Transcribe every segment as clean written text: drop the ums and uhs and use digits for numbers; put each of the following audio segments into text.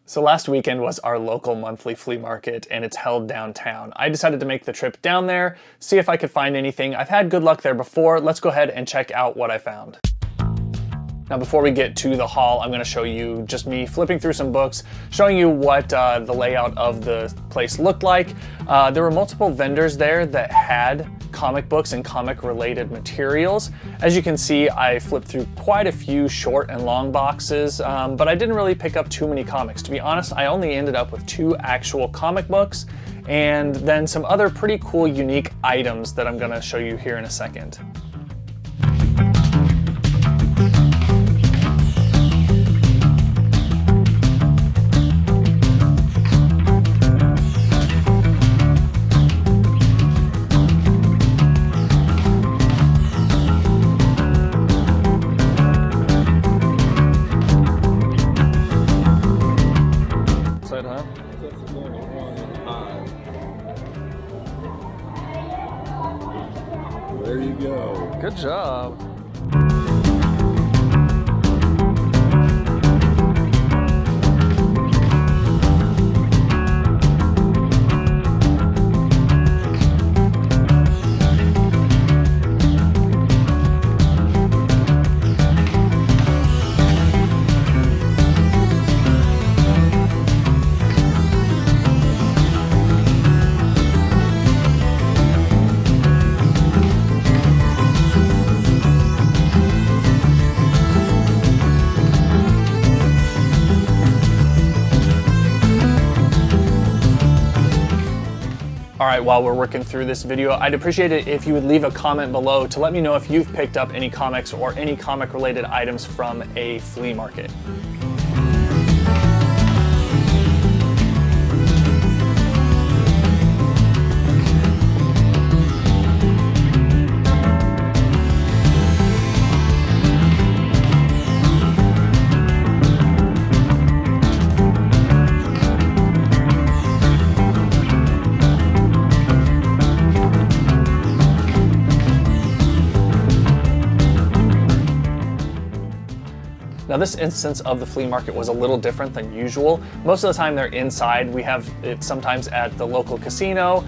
So last weekend was our local monthly flea market and it's held downtown. I decided to make the trip down there, see if I could find anything. I've had good luck there before. Let's go ahead and check out what I found. Now before we get to the haul, I'm going to show you just me flipping through some books, showing you what the layout of the place looked like. There were multiple vendors there that had comic books and comic related materials. As you can see, I flipped through quite a few short and long boxes, but I didn't really pick up too many comics. To be honest, I only ended up with 2 actual comic books and then some other pretty cool unique items that I'm going to show you here in a second. There you go. Good job. Alright, while we're working through this video, I'd appreciate it if you would leave a comment below to let me know if you've picked up any comics or any comic related items from a flea market. Now this instance of the flea market was a little different than usual. Most of the time they're inside. We have it sometimes at the local casino,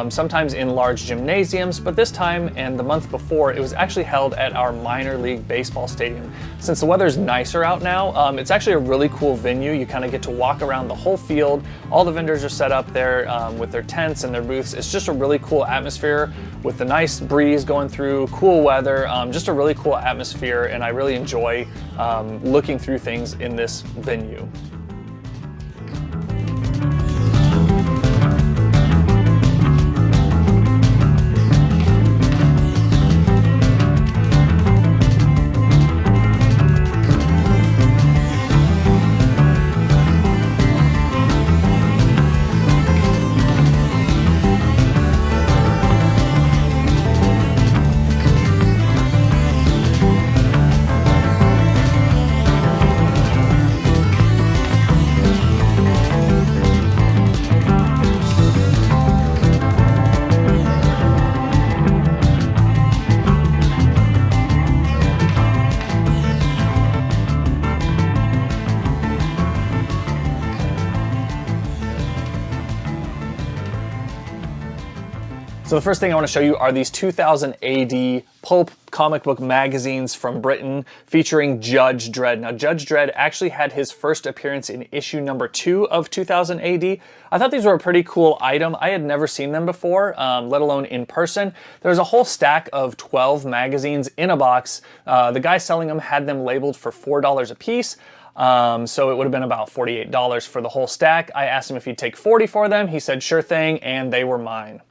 sometimes in large gymnasiums, but this time and the month before it was actually held at our minor league baseball stadium. Since the weather's nicer out now, it's actually a really cool venue. You kind of get to walk around the whole field. All the vendors are set up there with their tents and their booths. It's just a really cool atmosphere with the nice breeze going through, cool weather, just a really cool atmosphere, and I really enjoy looking through things in this venue. So the first thing I want to show you are these 2000 AD pulp comic book magazines from Britain featuring Judge Dredd. Now Judge Dredd actually had his first appearance in issue number 2 of 2000 AD. I thought these were a pretty cool item. I had never seen them before, let alone in person. There's a whole stack of 12 magazines in a box. The guy selling them had them labeled for $4 a piece. So it would have been about $48 for the whole stack. I asked him if he'd take 40 for them. He said sure thing, and they were mine.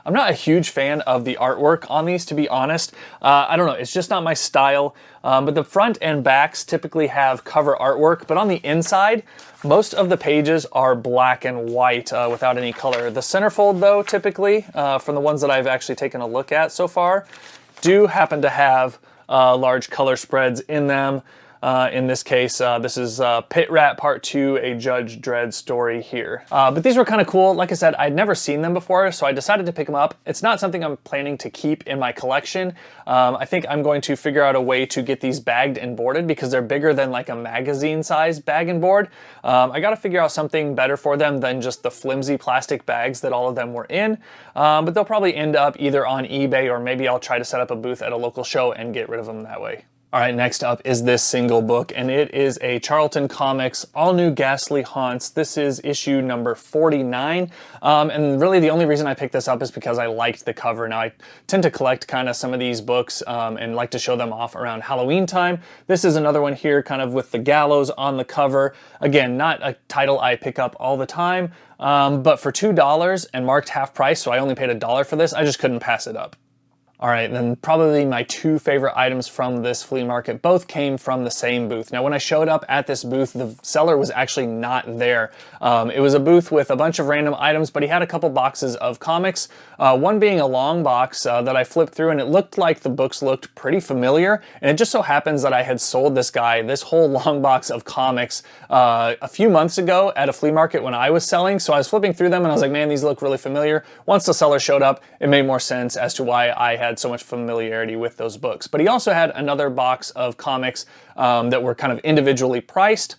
I'm not a huge fan of the artwork on these, to be honest. I don't know, it's just not my style. But the front and backs typically have cover artwork, but on the inside, most of the pages are black and white without any color. The centerfold though, typically, from the ones that I've actually taken a look at so far, do happen to have large color spreads in them. In this case, this is Pit Rat Part 2, a Judge Dredd story here. But these were kind of cool. Like I said, I'd never seen them before, so I decided to pick them up. It's not something I'm planning to keep in my collection. I think I'm going to figure out a way to get these bagged and boarded because they're bigger than like a magazine size bag and board. I got to figure out something better for them than just the flimsy plastic bags that all of them were in. But they'll probably end up either on eBay or maybe I'll try to set up a booth at a local show and get rid of them that way. All right, next up is this single book, and it is a Charlton Comics All New Ghastly Haunts. This is issue number 49, and really the only reason I picked this up is because I liked the cover. Now, I tend to collect kind of some of these books and like to show them off around Halloween time. This is another one here kind of with the gallows on the cover. Again, not a title I pick up all the time, but for $2 and marked half price, so I only paid $1 for this, I just couldn't pass it up. All right, then probably my two favorite items from this flea market both came from the same booth. Now, when I showed up at this booth, the seller was actually not there. It was a booth with a bunch of random items, but he had a couple boxes of comics, one being a long box that I flipped through, and it looked like the books looked pretty familiar, and it just so happens that I had sold this guy this whole long box of comics a few months ago at a flea market when I was selling, so I was flipping through them, and I was like, man, these look really familiar. Once the seller showed up, it made more sense as to why I had so much familiarity with those books. But he also had another box of comics that were kind of individually priced,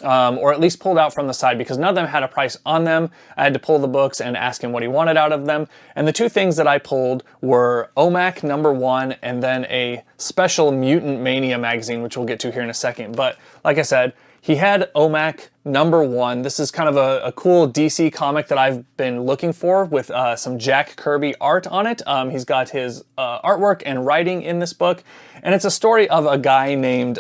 or at least pulled out from the side because none of them had a price on them. I had to pull the books and ask him what he wanted out of them. And the two things that I pulled were OMAC #1 and then a special Mutant Mania magazine, which we'll get to here in a second. But like I said, he had OMAC #1. This is kind of a cool DC comic that I've been looking for with some Jack Kirby art on it. He's got his artwork and writing in this book. And it's a story of a guy named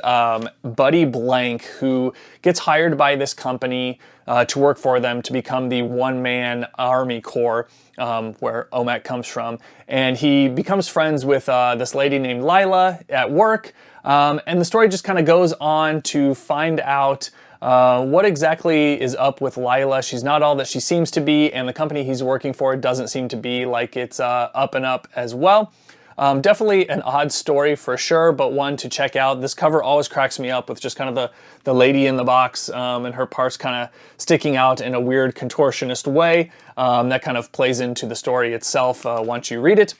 Buddy Blank who gets hired by this company to work for them to become the one-man army corps, where OMAC comes from. And he becomes friends with this lady named Lila at work. And the story just kind of goes on to find out what exactly is up with Lila. She's not all that she seems to be, and the company he's working for doesn't seem to be like it's up and up as well. Definitely an odd story for sure, but one to check out. This cover always cracks me up with just kind of the lady in the box and her parts kind of sticking out in a weird contortionist way. That kind of plays into the story itself once you read it.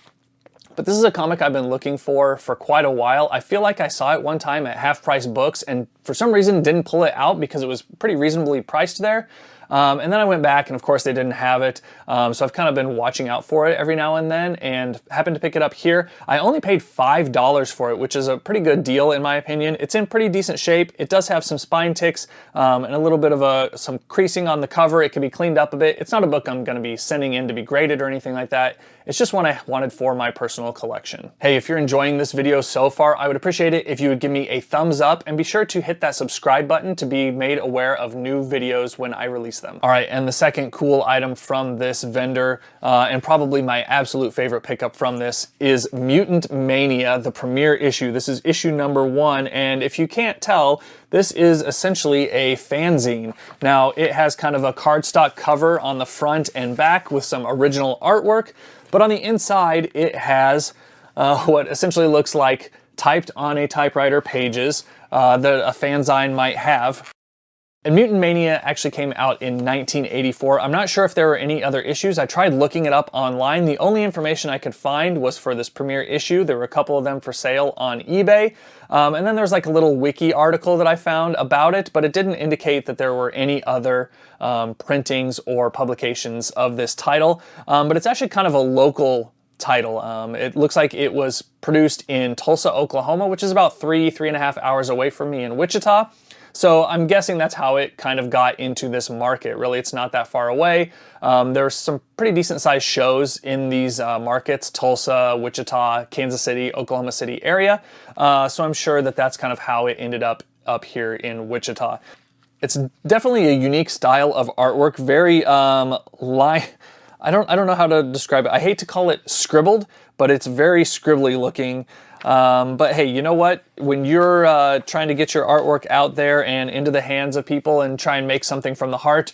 But this is a comic I've been looking for quite a while. I feel like I saw it one time at Half Price Books and for some reason didn't pull it out because it was pretty reasonably priced there. And then I went back and of course they didn't have it. So I've kind of been watching out for it every now and then and happened to pick it up here. I only paid $5 for it, which is a pretty good deal in my opinion. It's in pretty decent shape. It does have some spine ticks and a little bit of some creasing on the cover. It can be cleaned up a bit. It's not a book I'm going to be sending in to be graded or anything like that. It's just one I wanted for my personal collection. Hey, if you're enjoying this video so far, I would appreciate it if you would give me a thumbs up and be sure to hit that subscribe button to be made aware of new videos when I release them. All right, and the second cool item from this vendor, and probably my absolute favorite pickup from this, is Mutant Mania, the premiere issue. This is issue #1, and if you can't tell, this is essentially a fanzine. Now, it has kind of a cardstock cover on the front and back with some original artwork, but on the inside, it has what essentially looks like typed on a typewriter pages that a fanzine might have. And Mutant Mania actually came out in 1984. I'm not sure if there were any other issues. I tried looking it up online. The only information I could find was for this premiere issue. There were a couple of them for sale on eBay. And then there's like a little wiki article that I found about it, but it didn't indicate that there were any other printings or publications of this title. But it's actually kind of a local title. It looks like it was produced in Tulsa, Oklahoma, which is about 3.5 hours away from me in Wichita. So I'm guessing that's how it kind of got into this market. Really, it's not that far away. There's some pretty decent sized shows in these markets, Tulsa, Wichita, Kansas City, Oklahoma City area. So I'm sure that that's kind of how it ended up here in Wichita. It's definitely a unique style of artwork, very I don't know how to describe it. I hate to call it scribbled, but it's very scribbly looking. But hey, you know what? When you're trying to get your artwork out there and into the hands of people and try and make something from the heart,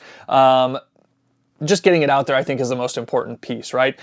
just getting it out there, I think, is the most important piece, right?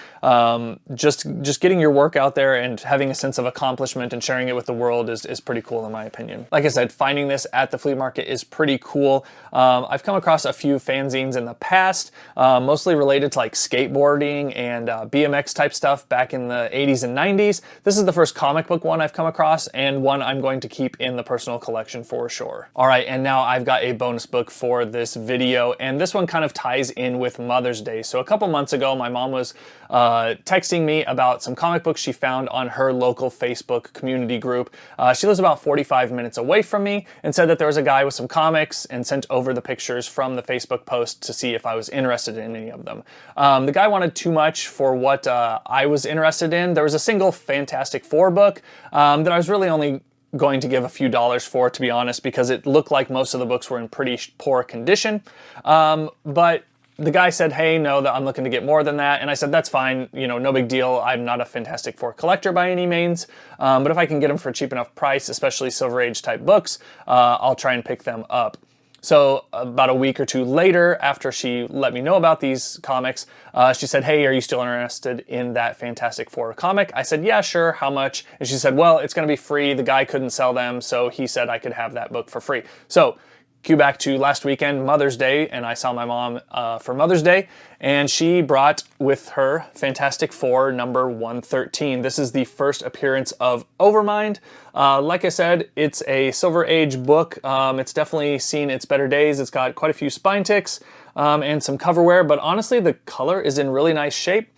Just getting your work out there and having a sense of accomplishment and sharing it with the world is pretty cool, in my opinion. Like I said, finding this at the flea market is pretty cool. I've come across a few fanzines in the past, mostly related to like skateboarding and BMX type stuff back in the 80s and 90s. This is the first comic book one I've come across, and one I'm going to keep in the personal collection for sure. All right, and now I've got a bonus book for this video, and this one kind of ties in with Mother's Day. So a couple months ago, my mom was texting me about some comic books she found on her local Facebook community group. She lives about 45 minutes away from me, and said that there was a guy with some comics, and sent over the pictures from the Facebook post to see if I was interested in any of them. The guy wanted too much for what I was interested in. There was a single Fantastic Four book that I was really only going to give a few dollars for, to be honest, because it looked like most of the books were in pretty poor condition. But the guy said, hey, no, that I'm looking to get more than that. And I said, that's fine, you know, no big deal. I'm not a Fantastic Four collector by any means. But if I can get them for a cheap enough price, especially Silver Age type books, I'll try and pick them up. So about a week or two later, after she let me know about these comics, she said, hey, are you still interested in that Fantastic Four comic? I said, yeah, sure, how much? And she said, well, it's gonna be free. The guy couldn't sell them, so he said I could have that book for free. So cue back to last weekend, Mother's Day, and I saw my mom for Mother's Day, and she brought with her Fantastic Four number 113. This is the first appearance of Overmind. Like I said, it's a Silver Age book. It's definitely seen its better days. It's got quite a few spine ticks and some cover wear, but honestly, the color is in really nice shape.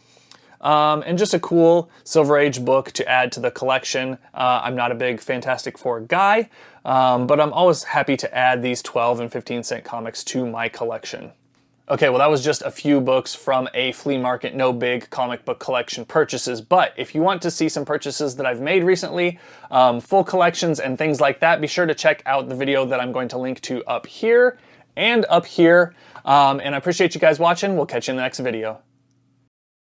And just a cool Silver Age book to add to the collection. I'm not a big Fantastic Four guy, but I'm always happy to add these 12 and 15-cent comics to my collection. Okay, well that was just a few books from a flea market, no big comic book collection purchases, but if you want to see some purchases that I've made recently, full collections and things like that, be sure to check out the video that I'm going to link to up here and up here. And I appreciate you guys watching. We'll catch you in the next video.